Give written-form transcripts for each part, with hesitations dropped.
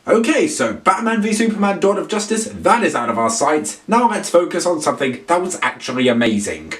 Okay, so Batman v Superman Dawn of Justice, that is out of our sight. Now let's focus on something that was actually amazing.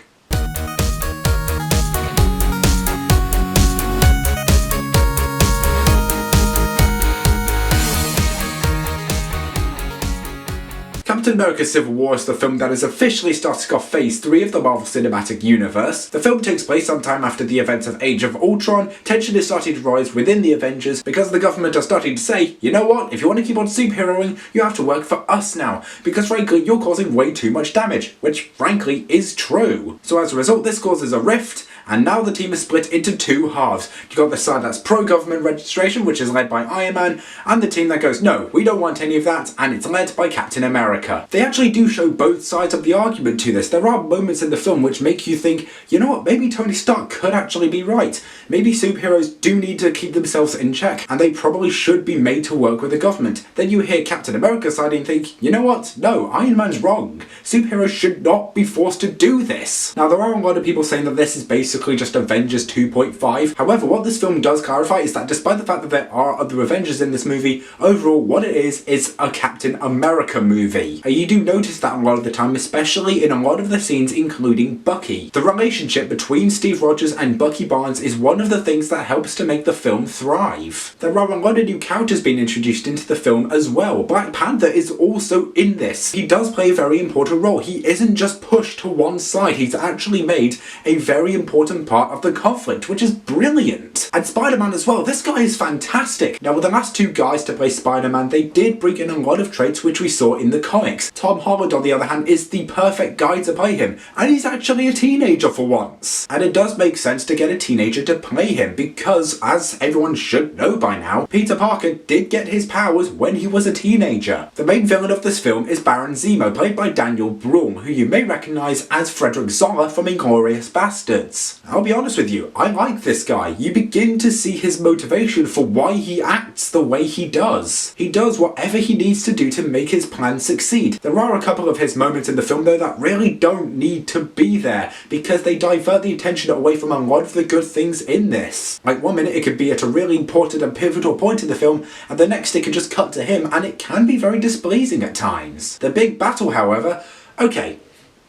Captain America Civil War is the film that is officially starting off Phase 3 of the Marvel Cinematic Universe. The film takes place sometime after the events of Age of Ultron. Tension is starting to rise within the Avengers because the government are starting to say, you know what, if you want to keep on superheroing, you have to work for us now, because frankly you're causing way too much damage, which frankly is true. So as a result this causes a rift, and now the team is split into two halves. You've got the side that's pro-government registration, which is led by Iron Man, and the team that goes, no, we don't want any of that, and it's led by Captain America. They actually do show both sides of the argument to this. There are moments in the film which make you think, you know what, maybe Tony Stark could actually be right. Maybe superheroes do need to keep themselves in check, and they probably should be made to work with the government. Then you hear Captain America's side and think, you know what, no, Iron Man's wrong. Superheroes should not be forced to do this. Now there are a lot of people saying that this is basically just Avengers 2.5. However, what this film does clarify is that despite the fact that there are other Avengers in this movie, overall what it is a Captain America movie. You do notice that a lot of the time, especially in a lot of the scenes including Bucky. The relationship between Steve Rogers and Bucky Barnes is one of the things that helps to make the film thrive. There are a lot of new characters being introduced into the film as well. Black Panther is also in this. He does play a very important role. He isn't just pushed to one side, he's actually made a very important part of the conflict, which is brilliant. And Spider-Man as well, this guy is fantastic. Now with the last two guys to play Spider-Man, they did bring in a lot of traits which we saw in the comics. Tom Holland on the other hand is the perfect guy to play him, and he's actually a teenager for once. And it does make sense to get a teenager to play him, because as everyone should know by now, Peter Parker did get his powers when he was a teenager. The main villain of this film is Baron Zemo, played by Daniel Bruhl, who you may recognise as Frederick Zoller from Inglourious Basterds. I'll be honest with you, I like this guy. You begin to see his motivation for why he acts the way he does. He does whatever he needs to do to make his plan succeed. There are a couple of his moments in the film though that really don't need to be there, because they divert the attention away from a lot of the good things in this. Like one minute it could be at a really important and pivotal point in the film, and the next it could just cut to him, and it can be very displeasing at times. The big battle however, okay,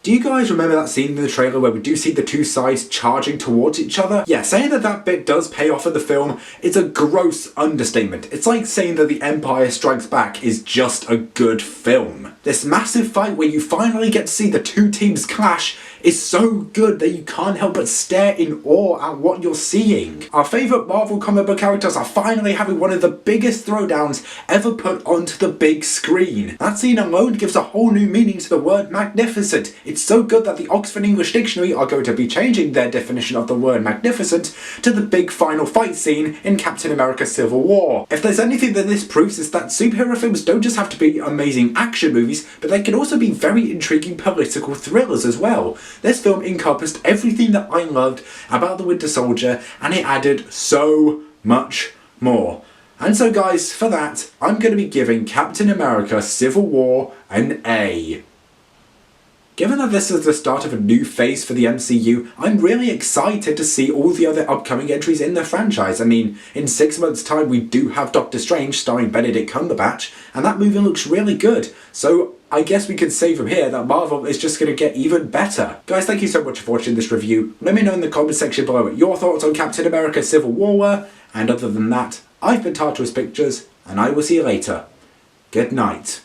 do you guys remember that scene in the trailer where we do see the two sides charging towards each other? Yeah, saying that that bit does pay off in the film is a gross understatement. It's like saying that The Empire Strikes Back is just a good film. This massive fight where you finally get to see the two teams clash is so good that you can't help but stare in awe at what you're seeing. Our favourite Marvel comic book characters are finally having one of the biggest throwdowns ever put onto the big screen. That scene alone gives a whole new meaning to the word magnificent. It's so good that the Oxford English Dictionary are going to be changing their definition of the word magnificent to the big final fight scene in Captain America Civil War. If there's anything that this proves, is that superhero films don't just have to be amazing action movies, but they can also be very intriguing political thrillers as well. This film encompassed everything that I loved about the Winter Soldier, and it added so much more. And so guys, for that, I'm going to be giving Captain America Civil War an A. Given that this is the start of a new phase for the MCU, I'm really excited to see all the other upcoming entries in the franchise. I mean, in 6 months' time we do have Doctor Strange starring Benedict Cumberbatch, and that movie looks really good. So I guess we could say from here that Marvel is just going to get even better. Guys, thank you so much for watching this review. Let me know in the comment section below what your thoughts on Captain America Civil War were, and other than that, I've been Tartarus Pictures, and I will see you later. Good night.